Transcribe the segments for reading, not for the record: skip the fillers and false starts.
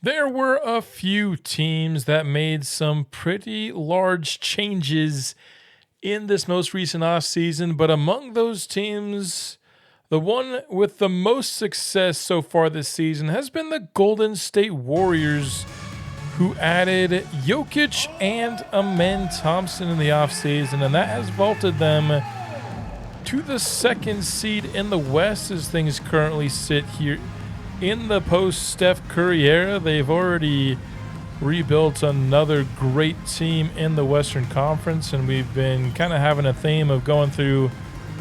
There were a few teams that made some pretty large changes in this most recent offseason, but among those teams, the one with the most success so far this season has been the Golden State Warriors, who added Jokic and Amen Thompson in the offseason, and that has vaulted them to the second seed in the West as things currently sit here. In the post-Steph Curry era, they've already rebuilt another great team in the Western Conference, and we've been kind of having a theme of going through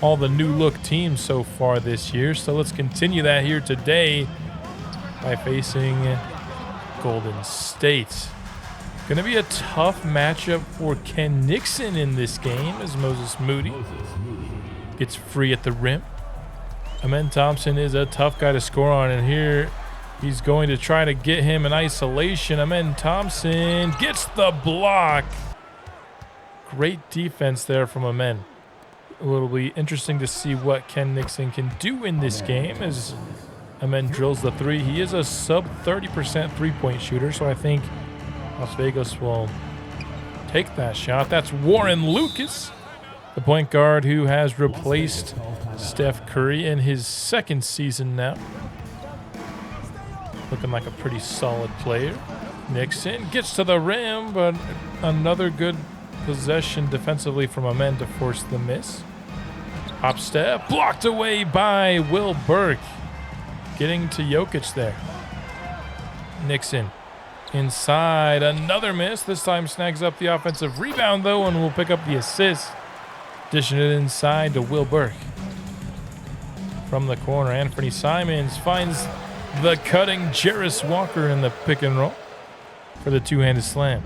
all the new-look teams so far this year. So let's continue that here today by facing Golden State. Going to be a tough matchup for Ken Nixon in this game as Moses Moody gets free at the rim. Amen Thompson is a tough guy to score on, and here he's going to try to get him in isolation. Amen Thompson gets the block. Great defense there from Amen. It will be interesting to see what Ken Nixon can do in this game as Amen drills the three. He is a sub 30% three-point shooter, so I think Las Vegas will take that shot. That's Warren Lucas, the point guard who has replaced Steph Curry in his second season now. Looking like a pretty solid player. Nixon gets to the rim, but another good possession defensively from Amen to force the miss. Hop step, blocked away by Will Burke. Getting to Jokic there. Nixon inside, another miss. This time snags up the offensive rebound though, and will pick up the assist. Dishing it inside to Will Burke. From the corner, Anthony Simons finds the cutting Jarris Walker in the pick and roll for the two-handed slam.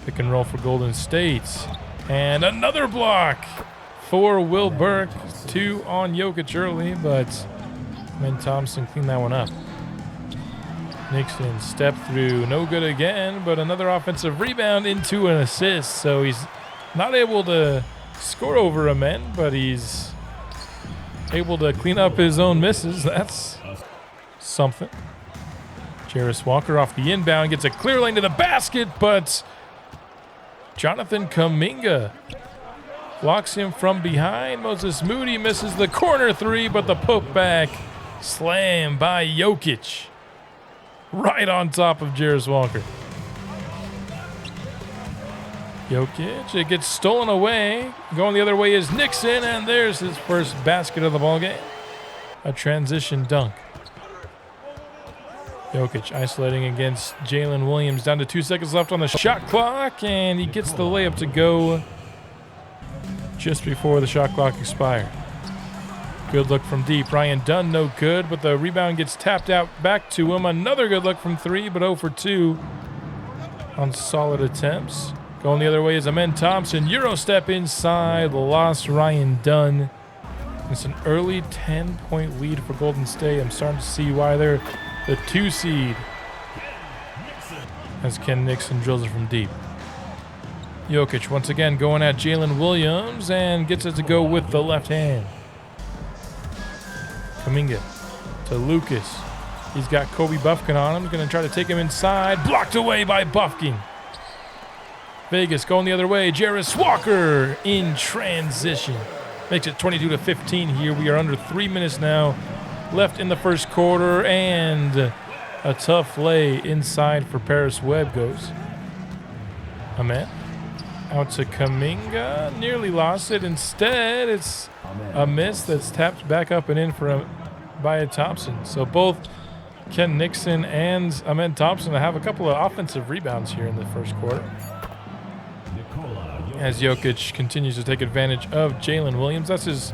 Pick and roll for Golden State. And another block for Will Burke. Two on Jokic early, but Amen Thompson cleaned that one up. Nixon step through, no good again, but another offensive rebound into an assist. So he's not able to score over Amen, but he's able to clean up his own misses. That's something. Jarris Walker off the inbound gets a clear lane to the basket, but Jonathan Kuminga blocks him from behind. Moses Moody misses the corner three, but the putback slam by Jokic right on top of Jarris Walker. Jokic, it gets stolen away. Going the other way is Nixon, and there's his first basket of the ballgame. A transition dunk. Jokic isolating against Jalen Williams. Down to 2 seconds left on the shot clock, and he gets the layup to go just before the shot clock expired. Good look from deep. Ryan Dunn, no good, but the rebound gets tapped out back to him. Another good look from three, but 0 for 2 on solid attempts. Going the other way is Amen Thompson. Euro step inside. Lost Ryan Dunn. It's an early 10-point lead for Golden State. I'm starting to see why they're the 2 seed as Ken Nixon drills it from deep. Jokic once again going at Jalen Williams and gets it to go with the left hand. Kuminga to Lucas. He's got Kobe Bufkin on him. He's going to try to take him inside. Blocked away by Bufkin. Vegas going the other way. Jarris Walker in transition. Makes it 22-15 here. We are under 3 minutes now left in the first quarter, and a tough lay inside for Paris Webb goes. Amen. Out to Kuminga. Nearly lost it. Instead, it's a miss that's tapped back up and in by Thompson. So both Ken Nixon and Amen Thompson have a couple of offensive rebounds here in the first quarter, as Jokic continues to take advantage of Jalen Williams. That's his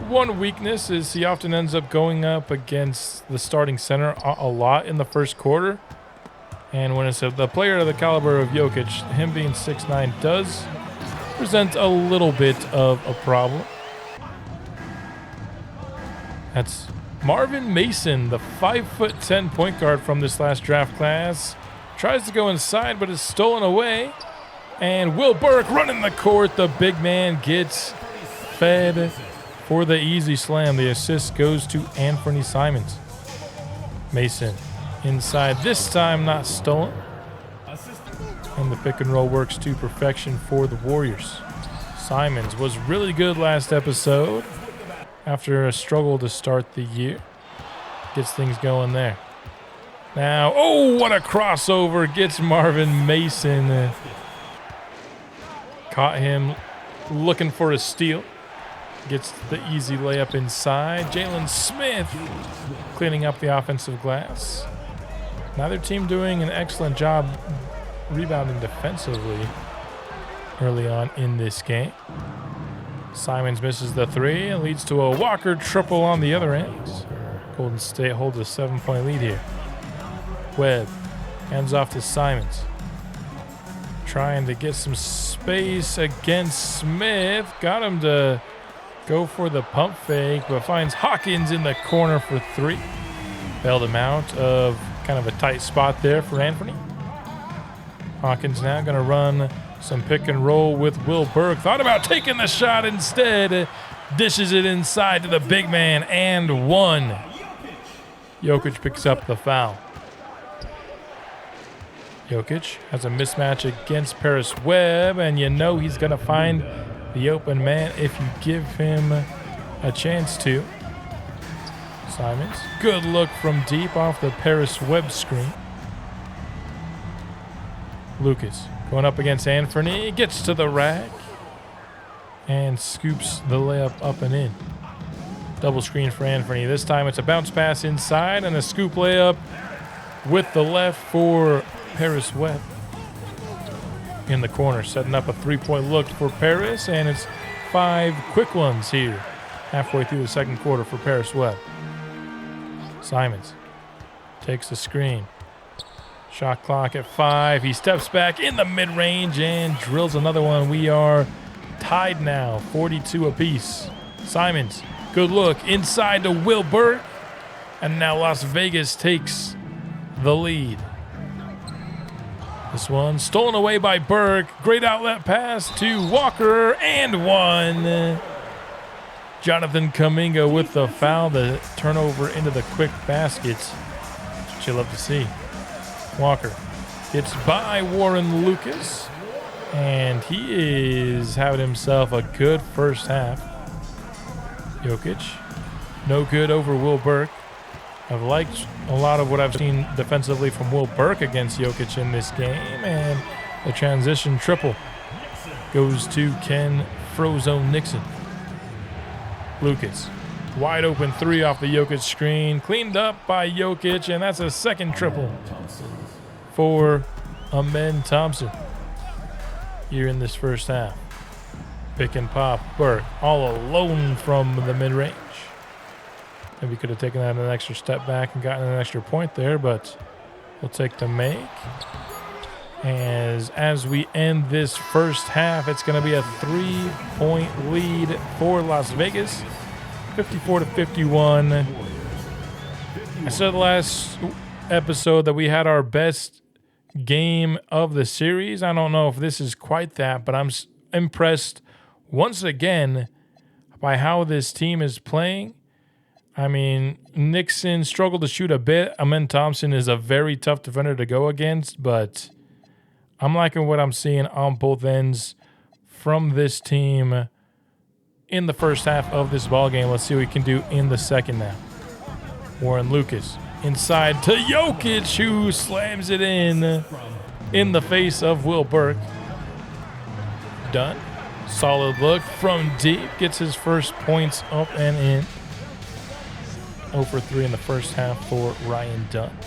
one weakness, is he often ends up going up against the starting center a lot in the first quarter. And when it's the player of the caliber of Jokic, him being 6'9" does present a little bit of a problem. That's Marvin Mason, the 5'10" point guard from this last draft class. Tries to go inside, but is stolen away. And Will Burke running the court. The big man gets fed for the easy slam. The assist goes to Anthony Simons. Mason Inside this time, not stolen. And the pick and roll works to perfection for the Warriors. Simons was really good last episode after a struggle to start the year. Gets things going there. Now, oh, what a crossover. Gets Marvin Mason. Caught him looking for a steal. Gets the easy layup inside. Jalen Smith cleaning up the offensive glass. Neither team doing an excellent job rebounding defensively early on in this game. Simons misses the three and leads to a Walker triple on the other end. Golden State holds a 7-point lead here. Webb hands off to Simons. Trying to get some space against Smith. Got him to go for the pump fake, but finds Hawkins in the corner for three. Bailed him out of kind of a tight spot there for Anthony. Hawkins now going to run some pick and roll with Will Burke. Thought about taking the shot instead. Dishes it inside to the big man and one. Jokic picks up the foul. Jokic has a mismatch against Paris Webb, and you know he's going to find the open man if you give him a chance to. Simons, good look from deep off the Paris Webb screen. Lucas going up against Anthony, gets to the rack and scoops the layup up and in. Double screen for Anthony. This time it's a bounce pass inside and a scoop layup with the left for Paris Webb. In the corner, setting up a three-point look for Paris, and it's 5 quick ones here halfway through the second quarter for Paris Webb. Simons takes the screen. Shot clock at 5. He steps back in the mid-range and drills another one. We are tied now, 42 apiece. Simons, good look inside to Will Burke, and now Las Vegas takes the lead. This one stolen away by Burke. Great outlet pass to Walker and one. Jonathan Kuminga with the foul, the turnover into the quick baskets. That's what you love to see. Walker gets by Warren Lucas, and he is having himself a good first half. Jokic, no good over Will Burke. I've liked a lot of what I've seen defensively from Will Burke against Jokic in this game, and the transition triple goes to Ken Frozone Nixon. Lucas, wide open three off the Jokic screen, cleaned up by Jokic, and that's a second triple for Amen Thompson here in this first half. Pick and pop, Burke all alone from the mid-range. Maybe could have taken that an extra step back and gotten an extra point there, but we'll take the make. As we end this first half, it's going to be a 3-point lead for Las Vegas, 54-51. I said last episode that we had our best game of the series. I don't know if this is quite that, but I'm impressed once again by how this team is playing. I mean, Nixon struggled to shoot a bit. Amen Thompson is a very tough defender to go against, but I'm liking what I'm seeing on both ends from this team in the first half of this ballgame. Let's see what we can do in the second now. Warren Lucas inside to Jokic, who slams it in the face of Will Burke. Dunn, solid look from deep, gets his first points up and in. 0 for 3 in the first half for Ryan Dunn.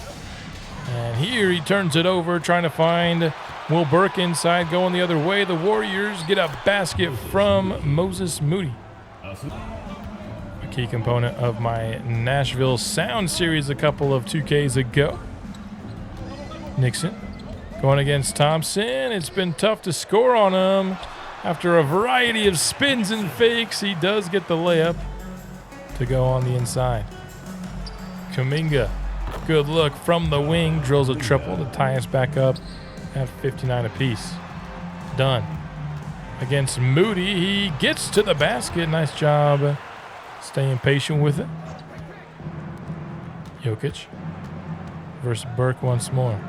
And here he turns it over, trying to find Will Burke inside, going the other way. The Warriors get a basket from Moses Moody. A key component of my Nashville Sound series a couple of 2Ks ago. Nixon going against Thompson. It's been tough to score on him. After a variety of spins and fakes, he does get the layup to go on the inside. Kuminga, good look from the wing, drills a triple to tie us back up at 59 apiece. Dunn against Moody. He gets to the basket. Nice job staying patient with it. Jokic versus Burke once more.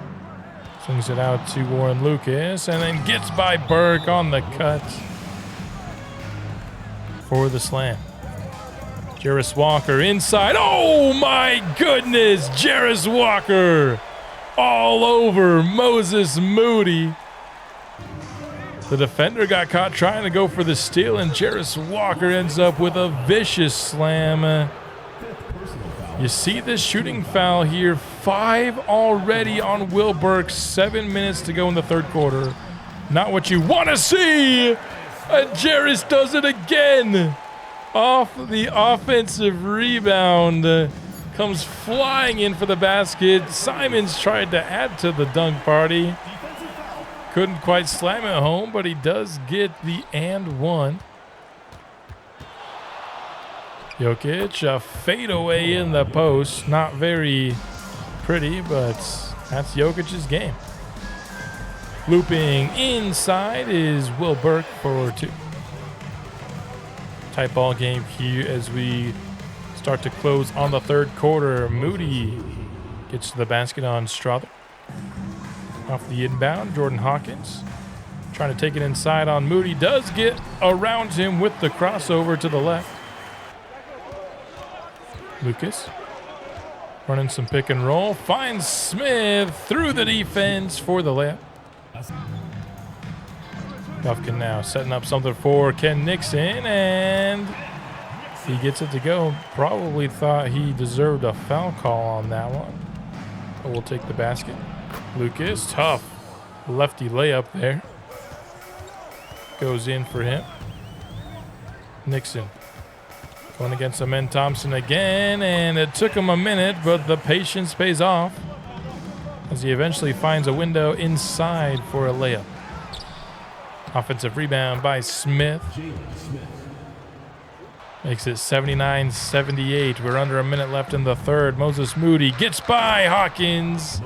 Swings it out to Warren Lucas and then gets by Burke on the cut for the slam. Jarris Walker inside. Oh my goodness! Jarris Walker all over Moses Moody. The defender got caught trying to go for the steal, and Jarris Walker ends up with a vicious slam. You see this shooting foul here. 5 already on Will Burke. 7 minutes to go in the third quarter. Not what you want to see. And Jarris does it again. Off the offensive rebound. Comes flying in for the basket. Simons tried to add to the dunk party. Couldn't quite slam it home, but he does get the and one. Jokic, a fadeaway in the post. Not very pretty, but that's Jokic's game. Looping inside is Will Burke for 2. Tight ball game here as we start to close on the third quarter. Moody gets to the basket on Strother. Off the inbound, Jordan Hawkins trying to take it inside on Moody. Does get around him with the crossover to the left. Lucas running some pick and roll. Finds Smith through the defense for the layup. Buffkin now setting up something for Ken Nixon, and he gets it to go. Probably thought he deserved a foul call on that one. But we'll take the basket. Lucas, tough lefty layup there. Goes in for him. Nixon going against Amen Thompson again, and it took him a minute, but the patience pays off as he eventually finds a window inside for a layup. Offensive rebound by Smith. Makes it 79-78. We're under a minute left in the third. Moses Moody gets by Hawkins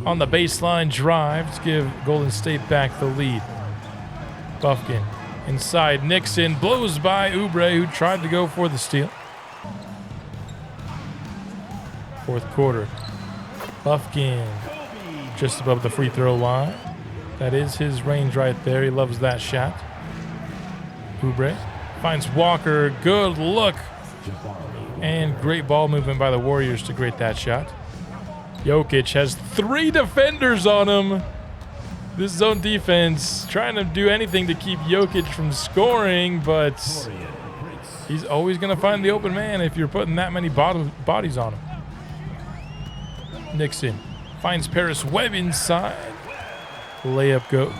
on the baseline drive to give Golden State back the lead. Buffkin inside. Nixon blows by Oubre, who tried to go for the steal. Fourth quarter. Buffkin just above the free throw line. That is his range right there. He loves that shot. Oubre finds Walker. Good look. And great ball movement by the Warriors to create that shot. Jokic has 3 defenders on him. This zone defense trying to do anything to keep Jokic from scoring, but he's always going to find the open man if you're putting that many bodies on him. Nixon finds Paris Webb inside. Layup goes.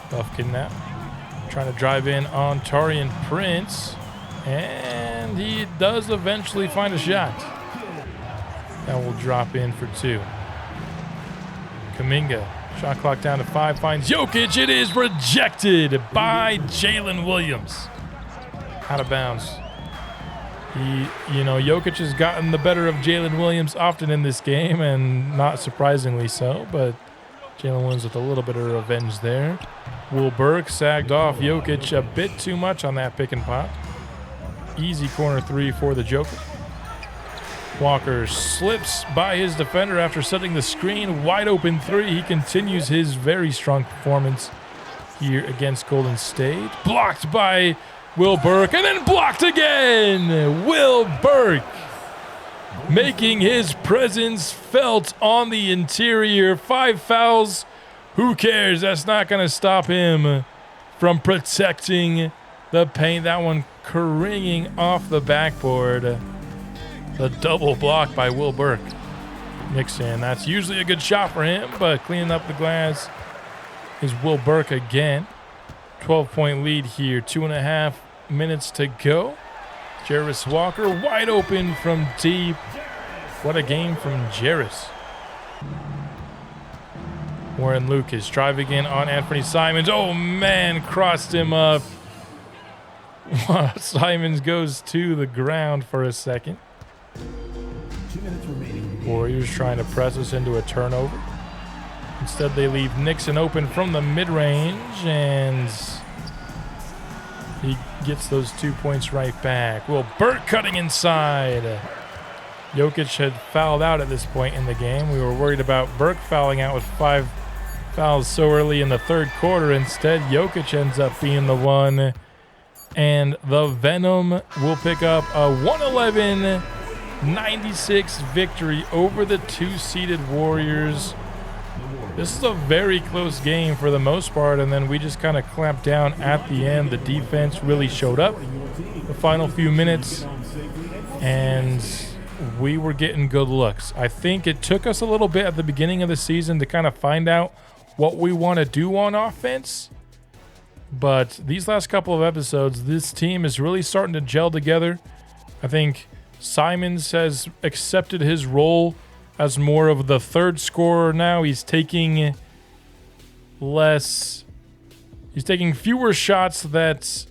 Buffkin now trying to drive in on Taurean Prince, and he does eventually find a shot. That will drop in for 2. Kuminga, shot clock down to 5, finds Jokic. It is rejected by Jalen Williams. Out of bounds. Jokic has gotten the better of Jalen Williams often in this game, and not surprisingly so, but Jalen Williams with a little bit of revenge there. Will Burke sagged off Jokic a bit too much on that pick and pop. Easy corner 3 for the Joker. Walker slips by his defender after setting the screen. Wide open 3. He continues his very strong performance here against Golden State. Blocked by Will Burke, and then blocked again. Will Burke making his presence felt on the interior. 5 fouls. Who cares? That's not going to stop him from protecting the paint. That one careening off the backboard. The double block by Will Burke. Nixon, that's usually a good shot for him, but cleaning up the glass is Will Burke again. 12-point lead here, 2.5 minutes to go. Jarris Walker wide open from deep. What a game from Jarris. Warren Lucas driving in on Anthony Simons. Oh man, crossed him up. Simons goes to the ground for a second. 2 minutes remaining. Warriors trying to press us into a turnover. Instead, they leave Nixon open from the mid-range, and he gets those 2 points right back. Will Burke cutting inside. Jokic had fouled out at this point in the game. We were worried about Burke fouling out with 5 fouls so early in the third quarter. Instead, Jokic ends up being the one, and the Venom will pick up a 111-96 victory over the 2-seeded Warriors. This is a very close game for the most part, and then we just kind of clamped down at the end. The defense really showed up the final few minutes, and we were getting good looks. I think it took us a little bit at the beginning of the season to kind of find out what we want to do on offense, but these last couple of episodes, this team is really starting to gel together. I think Simons has accepted his role as more of the third scorer now. He's taking fewer shots that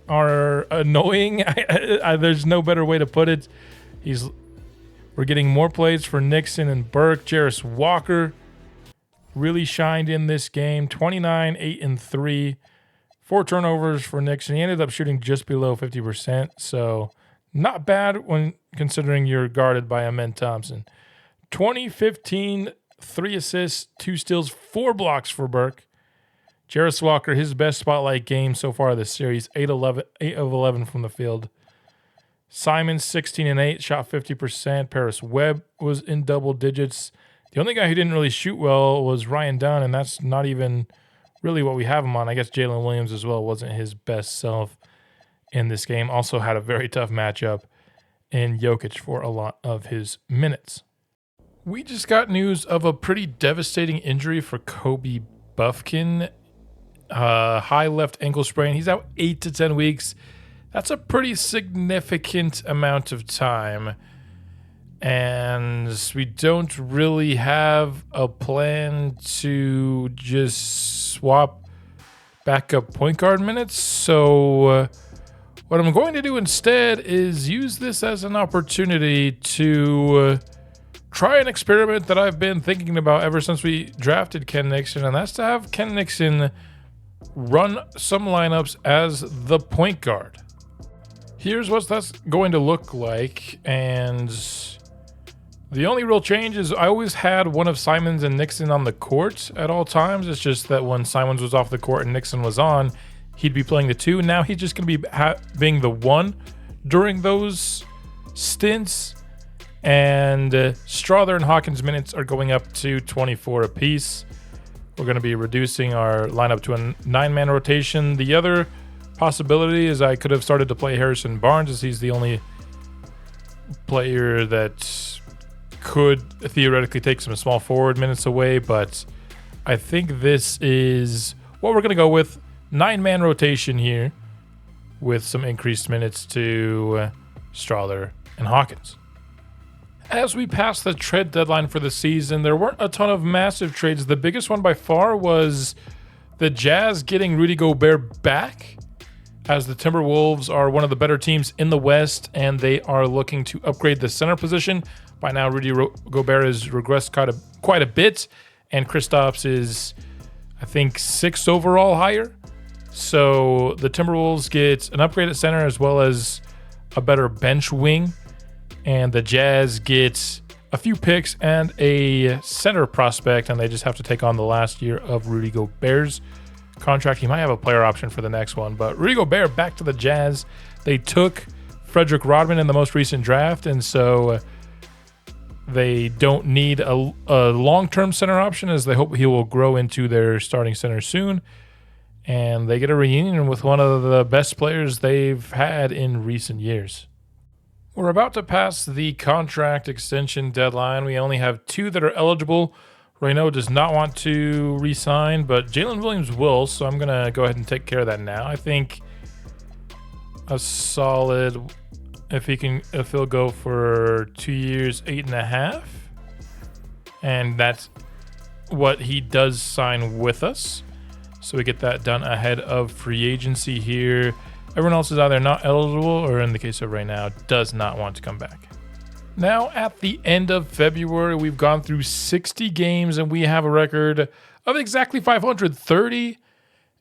are annoying. There's no better way to put it. We're getting more plays for Nixon and Burke. Jarris Walker really shined in this game. 29, 8, and 3. 4 turnovers for Nixon. He ended up shooting just below 50%, so not bad when considering you're guarded by Amen Thompson. 20, 15, 3 assists, 2 steals, 4 blocks for Burke. Jarris Walker, his best spotlight game so far this series, 8 of 11 from the field. Simon, 16 and 8, shot 50%. Paris Webb was in double digits. The only guy who didn't really shoot well was Ryan Dunn, and that's not even really what we have him on. I guess Jalen Williams as well wasn't his best self in this game. Also had a very tough matchup in Jokic for a lot of his minutes. We just got news of a pretty devastating injury for Kobe Buffkin. High left ankle sprain. He's out 8 to 10 weeks. That's a pretty significant amount of time. And we don't really have a plan to just swap backup point guard minutes. So what I'm going to do instead is use this as an opportunity to try an experiment that I've been thinking about ever since we drafted Ken Nixon, and that's to have Ken Nixon run some lineups as the point guard. Here's what that's going to look like, and the only real change is I always had one of Simons and Nixon on the court at all times. It's just that when Simons was off the court and Nixon was on, he'd be playing the 2. Now he's just going to be being the 1 during those stints. And Strawther and Hawkins' minutes are going up to 24 apiece. We're going to be reducing our lineup to a 9-man rotation. The other possibility is I could have started to play Harrison Barnes, as he's the only player that could theoretically take some small forward minutes away. But I think this is what we're going to go with. 9-man rotation here with some increased minutes to Strawther and Hawkins. As we pass the trade deadline for the season, there weren't a ton of massive trades. The biggest one by far was the Jazz getting Rudy Gobert back, as the Timberwolves are one of the better teams in the West, and they are looking to upgrade the center position. By now, Rudy Gobert has regressed quite a bit, and Kristaps is, I think, 6th overall higher. So the Timberwolves get an upgrade at center as well as a better bench wing. And the Jazz get a few picks and a center prospect, and they just have to take on the last year of Rudy Gobert's contract. He might have a player option for the next one, but Rudy Gobert back to the Jazz. They took Frederick Rodman in the most recent draft, and so they don't need a long-term center option, as they hope he will grow into their starting center soon. And they get a reunion with one of the best players they've had in recent years. We're about to pass the contract extension deadline. We only have 2 that are eligible. Reynaud does not want to re-sign, but Jalen Williams will, so I'm going to go ahead and take care of that now. I think a solid, if he'll go for 2 years, 8.5. And that's what he does sign with us. So we get that done ahead of free agency here. Everyone else is either not eligible or, in the case of right now, does not want to come back. Now, at the end of February, we've gone through 60 games, and we have a record of exactly 530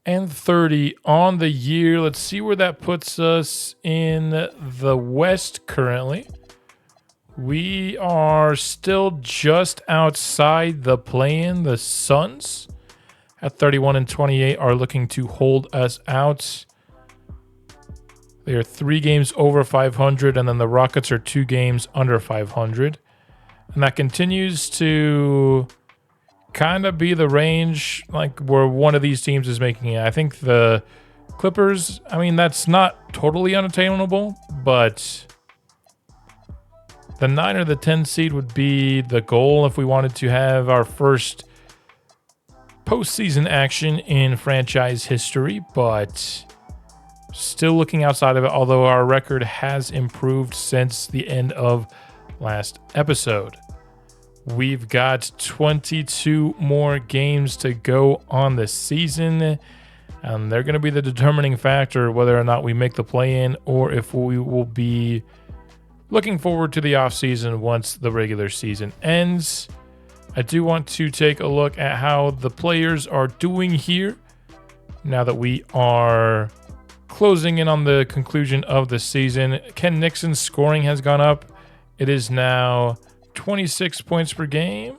and 30 on the year. Let's see where that puts us in the West currently. We are still just outside the play-in. The Suns at 31 and 28 are looking to hold us out. They are 3 games over 500, and then the Rockets are 2 games under 500. And that continues to kind of be the range like where one of these teams is making it. I think the Clippers, I mean, that's not totally unattainable, but the 9 or the 10 seed would be the goal if we wanted to have our first postseason action in franchise history, but still looking outside of it, although our record has improved since the end of last episode. We've got 22 more games to go on the season, and they're going to be the determining factor whether or not we make the play-in or if we will be looking forward to the offseason once the regular season ends. I do want to take a look at how the players are doing here now that we are closing in on the conclusion of the season. Ken Nixon's scoring has gone up. It is now 26 points per game.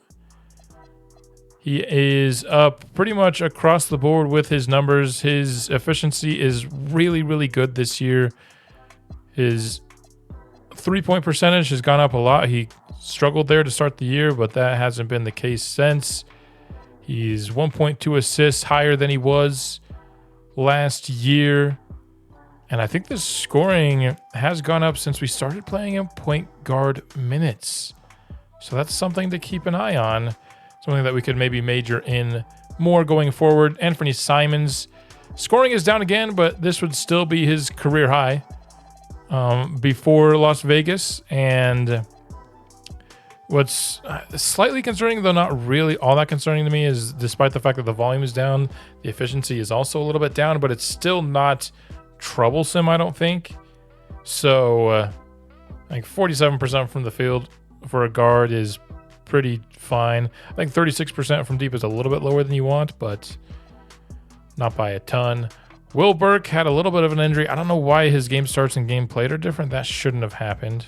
He is up pretty much across the board with his numbers. His efficiency is really, really good this year. His 3-point percentage has gone up a lot. He struggled there to start the year, but that hasn't been the case since. He's 1.2 assists higher than he was last year. And I think the scoring has gone up since we started playing him point guard minutes. So that's something to keep an eye on. Something that we could maybe major in more going forward. Anthony Simons scoring is down again, but this would still be his career high before Las Vegas. And what's slightly concerning, though not really all that concerning to me, is despite the fact that the volume is down, the efficiency is also a little bit down, but it's still not troublesome, I don't think. So like 47% from the field for a guard is pretty fine. I think 36% from deep is a little bit lower than you want, but not by a ton. Will Burke had a little bit of an injury. I don't know why his game starts and game played are different. That shouldn't have happened.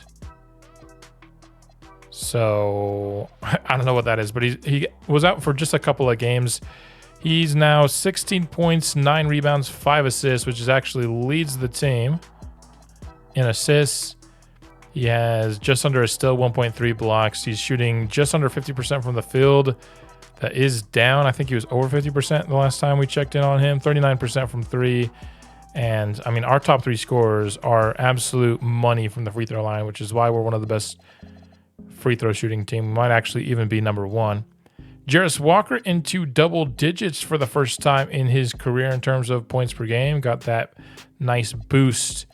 So I don't know what that is, but he was out for just a couple of games. He's now 16 points, 9 rebounds, 5 assists, which is actually leads the team in assists. He has just under a still 1.3 blocks. He's shooting just under 50% from the field. That is down. I think he was over 50% the last time we checked in on him. 39% from 3. And, I mean, our top 3 scorers are absolute money from the free throw line, which is why we're one of the best free throw shooting team. We might actually even be number 1. Jarris Walker into double digits for the first time in his career in terms of points per game. Got that nice boost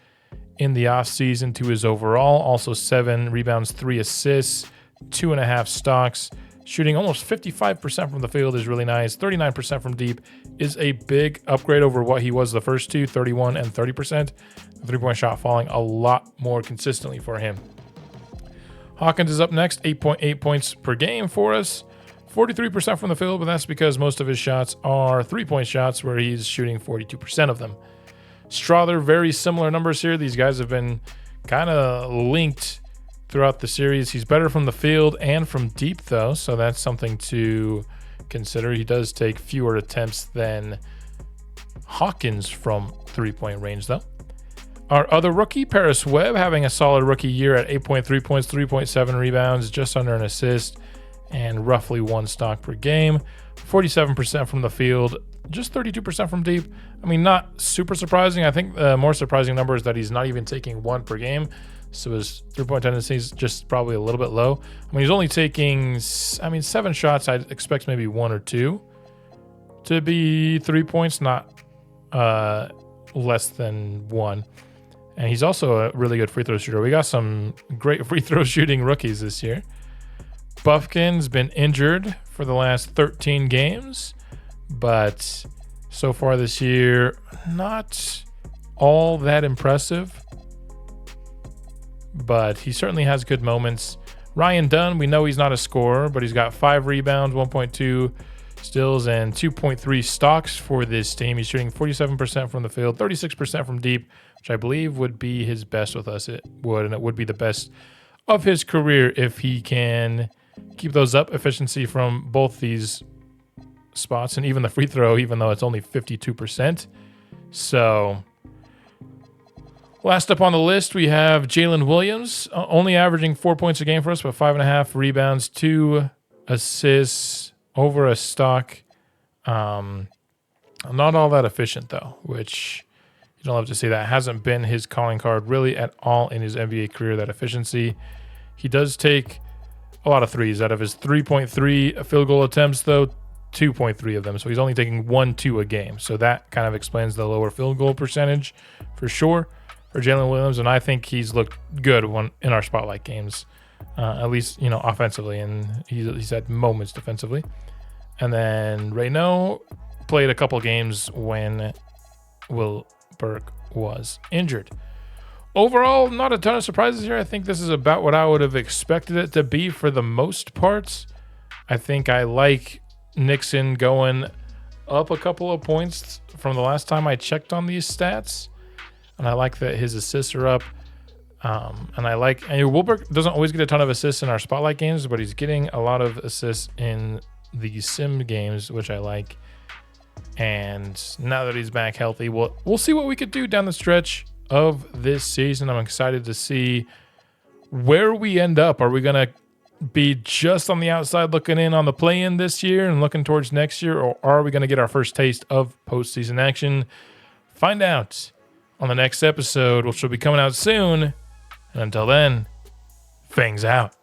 in the offseason to his overall. Also 7 rebounds, 3 assists, 2.5 stocks. Shooting almost 55% from the field is really nice. 39% from deep is a big upgrade over what he was the first 2, 31 and 30%. The 3-point shot falling a lot more consistently for him. Hawkins is up next, 8.8 points per game for us. 43% from the field, but that's because most of his shots are 3-point shots where he's shooting 42% of them. Strother, very similar numbers here. These guys have been kind of linked throughout the series. He's better from the field and from deep, though, so that's something to consider. He does take fewer attempts than Hawkins from 3-point range, though. Our other rookie, Paris Webb, having a solid rookie year at 8.3 points, 3.7 rebounds, just under an assist, and roughly 1 stock per game. 47% from the field, just 32% from deep. I mean, not super surprising. I think the more surprising number is that he's not even taking 1 per game. So his 3-point tendency is just probably a little bit low. I mean, he's only taking, 7 shots. I'd expect maybe 1 or 2 to be 3 points, not less than 1. And he's also a really good free throw shooter. We got some great free throw shooting rookies this year. Buffkin's been injured for the last 13 games, but so far this year, not all that impressive. But he certainly has good moments. Ryan Dunn, we know he's not a scorer, but he's got 5 rebounds, 1.2 steals, and 2.3 stocks for this team. He's shooting 47% from the field, 36% from deep, which I believe would be his best with us. It would, and it would be the best of his career if he can keep those up. Efficiency from both these spots and even the free throw, even though it's only 52%. So last up on the list, we have Jalen Williams, only averaging 4 points a game for us, but 5.5 rebounds, 2 assists, over a stock. Not all that efficient, though, which you don't have to see. That hasn't been his calling card really at all in his NBA career, that efficiency. He does take a lot of threes. Out of his 3.3 field goal attempts, though, 2.3 of them. So he's only taking 1-2 a game. So that kind of explains the lower field goal percentage for sure for Jalen Williams. And I think he's looked good in our spotlight games, at least, offensively. And he's had moments defensively. And then Reynaud played a couple games when Will Burke was injured. Overall, not a ton of surprises here. I think this is about what I would have expected it to be for the most parts. I think I like Nixon going up a couple of points from the last time I checked on these stats. And I like that his assists are up. And Wilbur doesn't always get a ton of assists in our spotlight games, but he's getting a lot of assists in the sim games, which I like. And now that he's back healthy, we'll see what we could do down the stretch of this season. I'm excited to see where we end up. Are we going to be just on the outside looking in on the play-in this year and looking towards next year, or are we going to get our first taste of postseason action? Find out on the next episode, which will be coming out soon. And until then, Fangs out.